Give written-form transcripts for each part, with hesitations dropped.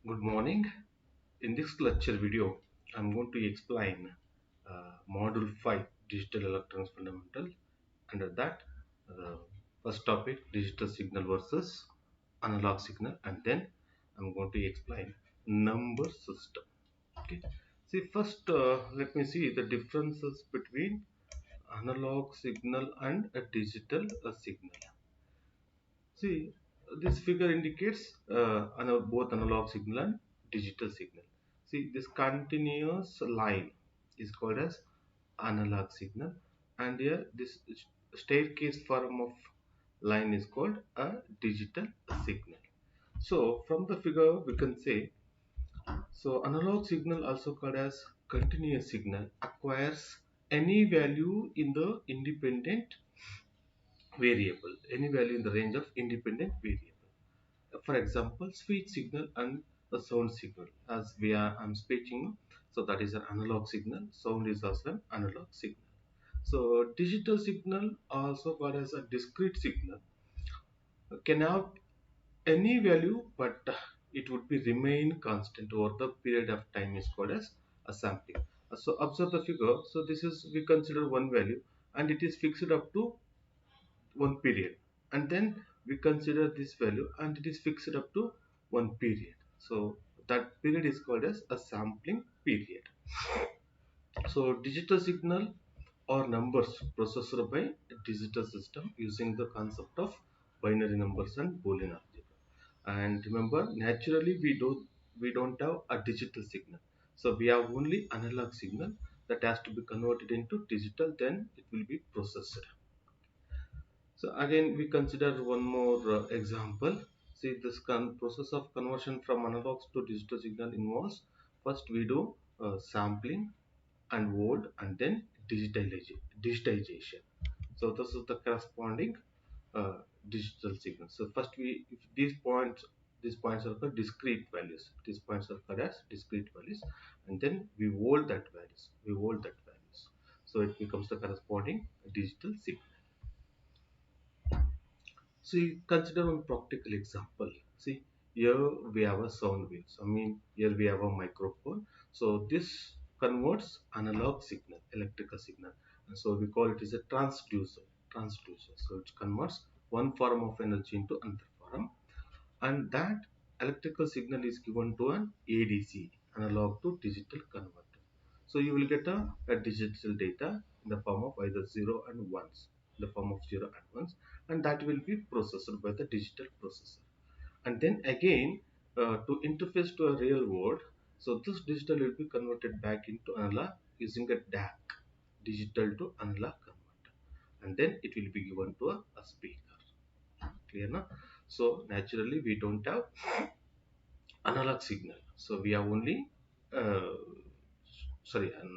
Good morning. In this lecture video, I'm going to explain Module 5 Digital Electronics Fundamental. Under that, first topic digital signal versus analog signal, and then I'm going to explain number system. Okay. See, first, let me see the differences between analog signal and a digital signal. See, this figure indicates both analog signal and digital signal. See, this continuous line is called as analog signal, and here this staircase form of line is called a digital signal. So, from the figure, we can say analog signal, also called as continuous signal, acquires any value in the independent variable, any value in the range of independent variable. For example, speech signal and the sound signal, as I'm speaking, so that is an analog signal. Sound is also an analog signal. So digital signal, also called as a discrete signal, can have any value, but it would be remain constant over the period of time, is called as a sampling. So observe the figure. So this is, we consider one value and it is fixed up to one period, and then we consider this value and it is fixed up to one period. So that period is called as a sampling period. So digital signal or numbers processed by a digital system using the concept of binary numbers and Boolean algebra. And remember, naturally we don't have a digital signal, so we have only analog signal that has to be converted into digital, then it will be processed. So again, we consider one more example. See, this process of conversion from analog to digital signal involves, first we do sampling and hold, and then digitization. So this is the corresponding uh, digital signal. So first if these points are called discrete values. These points are called as discrete values, and then we hold that values. So it becomes the corresponding digital signal. See, consider one practical example. See, here we have a sound waves. Here we have a microphone. So this converts analog signal, electrical signal, and so we call it as a transducer. Transducer. So it converts one form of energy into another form, and that electrical signal is given to an ADC, analog to digital converter. So you will get a digital data in the form of either 0 and 1s, in the form of 0 and 1s, and that will be processed by the digital processor. And then again, to interface to a real world, so this digital will be converted back into analog using a DAC, digital to analog converter, and then it will be given to a speaker. Clear now? So naturally we don't have analog signal, so we have only uh,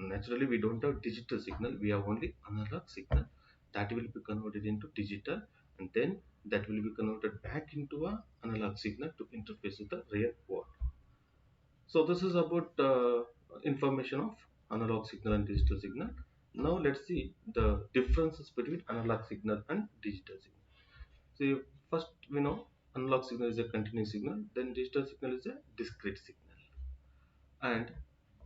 naturally we don't have digital signal, we have only analog signal that will be converted into digital, and then that will be converted back into a analog signal to interface with the real world. So this is about information of analog signal and digital signal. Now let's see the differences between analog signal and digital signal. See, first we know analog signal is a continuous signal, then digital signal is a discrete signal. And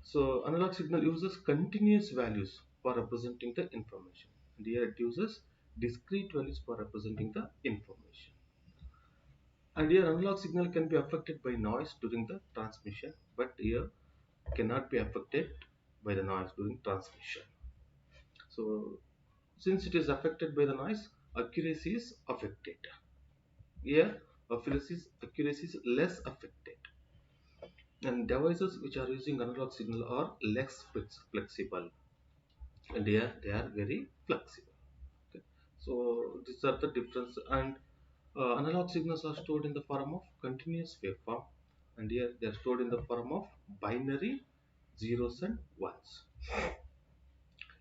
so analog signal uses continuous values for representing the information, and here it uses discrete values for representing the information. And here analog signal can be affected by noise during the transmission, but here cannot be affected by the noise during transmission. So since it is affected by the noise, accuracy is affected. Here accuracy is less affected, and devices which are using analog signal are less flexible, and here they are very flexible. Okay. So these are the difference, and analog signals are stored in the form of continuous waveform, and here they are stored in the form of binary zeros and ones.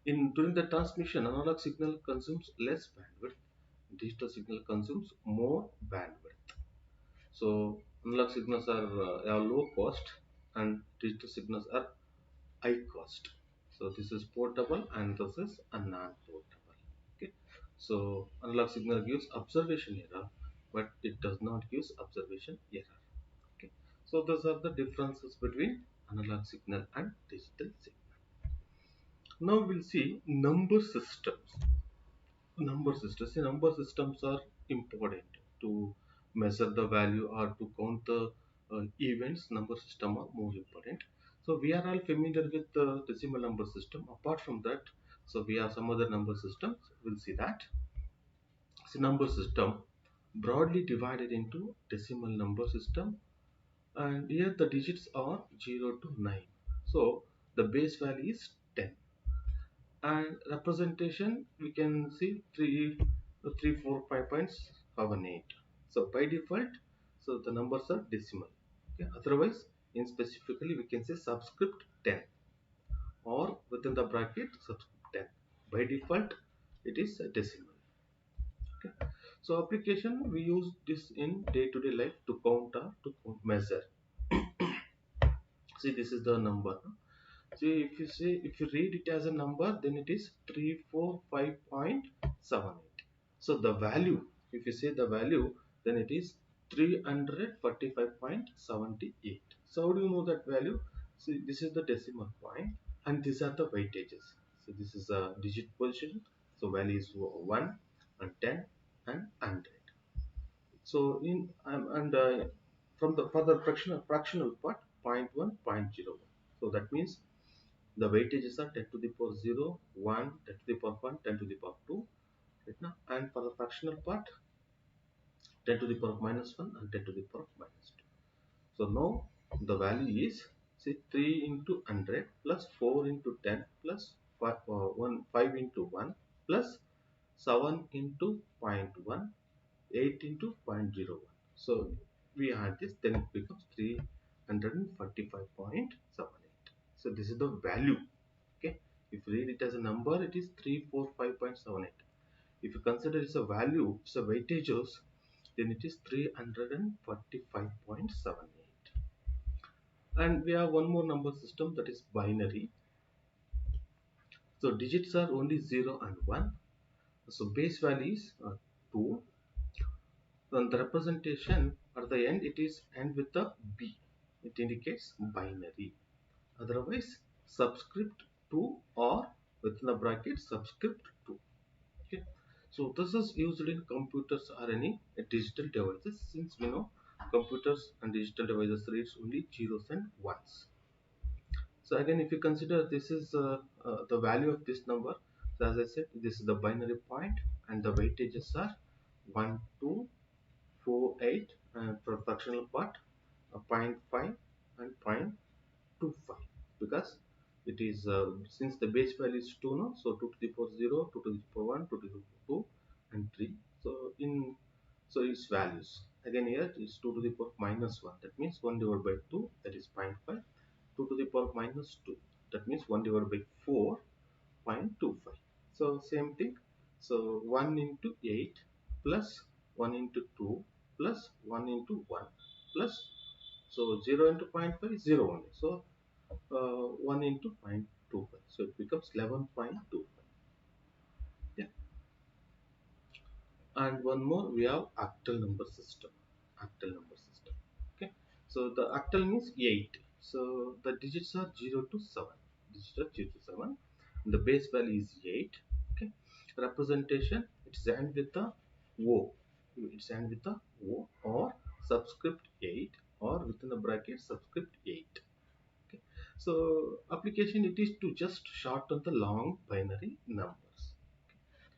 In during the transmission, analog signal consumes less bandwidth, digital signal consumes more bandwidth. So analog signals are low cost, and digital signals are high cost. So this is portable and this is a non-portable. Okay. So analog signal gives observation error, but it does not give observation error. Okay. So those are the differences between analog signal and digital signal. Now we'll see number systems. Number systems are important to measure the value or to count the events. Number system are more important. So we are all familiar with the decimal number system. Apart from that, so we have some other number systems. We'll see that. So number system broadly divided into decimal number system, and here the digits are 0 to 9. So the base value is 10, and representation we can see 3, 4, 5.78. So by default, so the numbers are decimal. Okay. Otherwise, in specifically we can say subscript 10, or within the bracket subscript 10. By default, it is a decimal. Okay. So application, we use this in day-to-day life to count or to measure. See, this is the number. See, if you read it as a number, then it is 345.78. So the value, if you say the value, then it is 345.78. So how do you know that value? See, this is the decimal point, and these are the weightages. So this is a digit position. So value is 1 and 10 and 100. So in and from the further fractional part, 0.1, 0.01. So that means the weightages are 10 to the power 0, 1, 10 to the power 1, 10 to the power 2. Right now, and for the fractional part, 10 to the power minus 1 and 10 to the power minus 2. So now the value is, say, 3 into 100 plus 4 into 10 plus 5 into 1 plus 7 into zero point 0.1, 8 into zero point 0.01. So we add this, then it becomes 345.78. So this is the value. Okay, if you read it as a number, it is 345.78. If you consider it's a value, it's a weightages, then it is 345.78. And we have one more number system, that is binary. So digits are only 0 and 1. So base values are 2. And the representation at the end, it is end with a B. It indicates binary. Otherwise, subscript 2, or within the bracket subscript 2. Okay. So this is used in computers or any digital devices, since we know computers and digital devices reads only zeros and ones. So again, if you consider this is the value of this number, so as I said, this is the binary point, and the weightages are 1, 2, 4, 8, and for fractional part, zero point 0.5 and 0.25, because it is since the base value is 2 now, so 2 to the power 0, 2 to the power 1, 2 to the power 2 and 3. So its values again here is 2 to the power minus 1, that means 1 divided by 2, that is 0.5. 2 to the power minus 2, that means 1 divided by 4.25. So same thing, so 1 into 8 plus 1 into 2 plus 1 into 1 plus, so 0 into 0.5 is 0 only, so 1 into 0.25, so it becomes 11.25. Yeah. And one more, we have octal number system. Octal number system. Okay. So the octal means 8. So the digits are 0 to 7. Digits are 0 to 7. And the base value is 8. Okay. Representation, it's end with the O. It's end with the O, or subscript 8, or within the bracket subscript 8. Okay. So application, it is to just shorten the long binary numbers.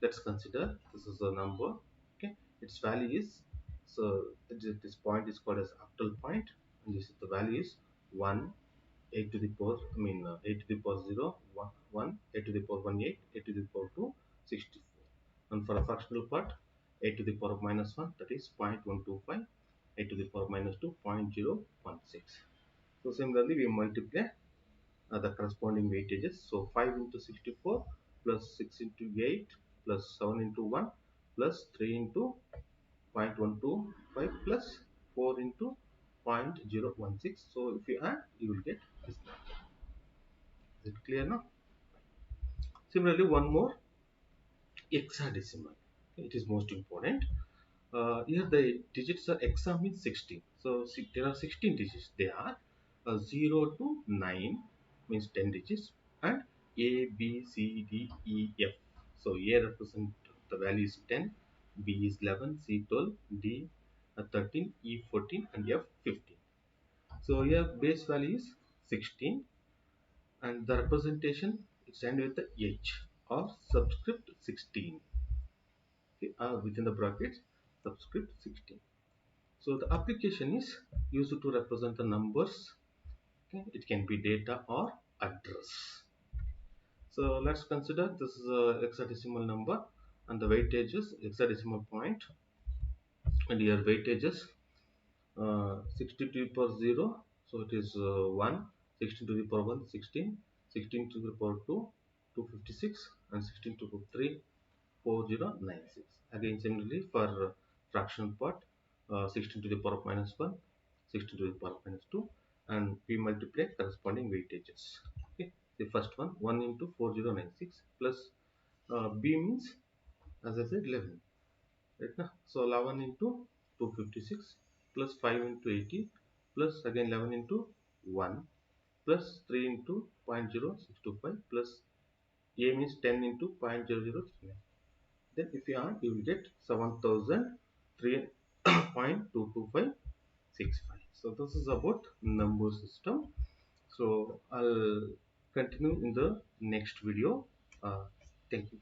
Let's consider this is a number. Okay, its value is, so this point is called as octal point, and this is the value is 1, 8 to the power, 8 to the power 0, 1, 1, 8 to the power 1, 8, 8 to the power 2, 64. And for a fractional part, 8 to the power minus 1, that is 0.125, 8 to the power minus 2, 0.016. So similarly, we multiply the corresponding weightages. So 5 into 64 plus 6 into 8 plus 7 into 1 plus 3 into 0.125 plus 4 into 0.016. So if you add, you will get this number. Is it clear now? Similarly, one more, hexadecimal. It is most important. Here the digits are, hexa means 16. So there are 16 digits. They are 0 to 9 means 10 digits, and A, B, C, D, E, F. So A represent the value is 10, B is 11, C 12, D 13, E 14, and F 15. So here base value is 16, and the representation is end with the H or subscript 16. Okay, within the brackets subscript 16. So the application is used to represent the numbers. Okay, it can be data or address. So let's consider this is a hexadecimal number, and the weightage is hexadecimal point, and here weightage is 62 per 0, so it is 1, 16 to the power 1 16, 16 to the power 2 256, and 16 to the power 3 4096. Again similarly for fraction part, 16 to the power of minus 1, 16 to the power of minus 2, and we multiply corresponding weightages. Okay, the first one 1 into 4096 plus b means, as I said, 11, right now. So 11 into 256 plus 5 into 80 plus again 11 into 1 plus 3 into 0.0625 plus a means 10 into 0.0039. Then if you add, you will get 7003.22565. So this is about number system. So I'll continue in the next video. Thank you.